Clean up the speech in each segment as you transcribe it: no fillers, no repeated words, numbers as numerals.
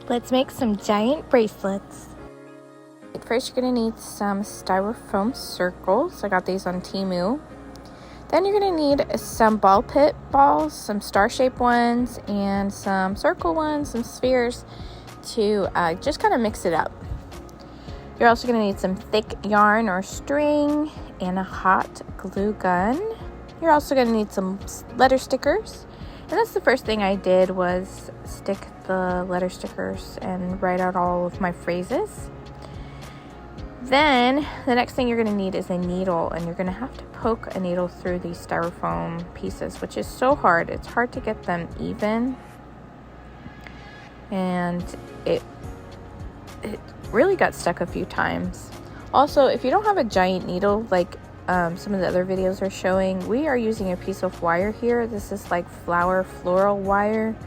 Let's make some giant bracelets. First, you're going to need some styrofoam circles. I got these on Temu. Then you're going to need some ball pit balls, some star-shaped ones, and some circle ones, some spheres to just kind of mix it up. You're also going to need some thick yarn or string and a hot glue gun. You're also going to need some letter stickers. And that's the first thing I did, was stick the letter stickers and write out all of my phrases. Then the next thing you're going to need is a needle, and you're going to have to poke a needle through these styrofoam pieces, which is so hard. It's hard to get them even, and it really got stuck a few times. Also, if you don't have a giant needle like some of the other videos are showing, we are using a piece of wire here. This is like floral wire,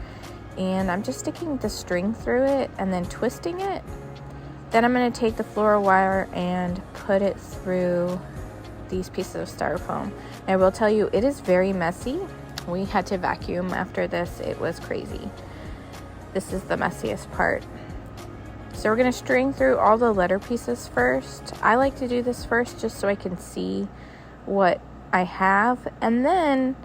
and I'm just sticking the string through it and then twisting it. Then I'm going to take the floral wire and put it through these pieces of styrofoam. And I will tell you, it is very messy. We had to vacuum after this. It was crazy. This is the messiest part. So we're going to string through all the letter pieces first. I like to do this first just so I can see what I have. And then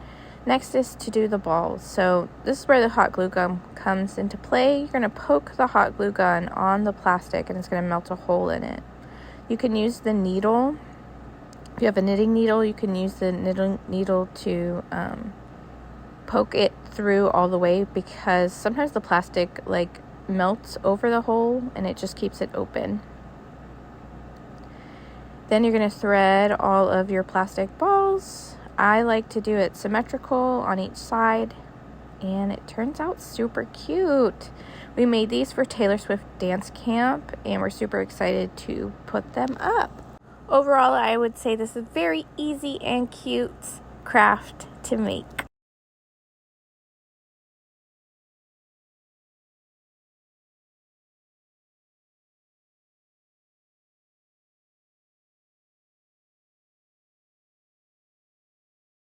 next is to do the balls. So this is where the hot glue gun comes into play. You're going to poke the hot glue gun on the plastic and it's going to melt a hole in it. You can use the needle. If you have a knitting needle, you can use the knitting needle to poke it through all the way, because sometimes the plastic melts over the hole and it just keeps it open. Then you're going to thread all of your plastic balls. I like to do it symmetrical on each side, and it turns out super cute. We made these for Taylor Swift dance camp, and we're super excited to put them up. Overall, I would say this is very easy and cute craft to make.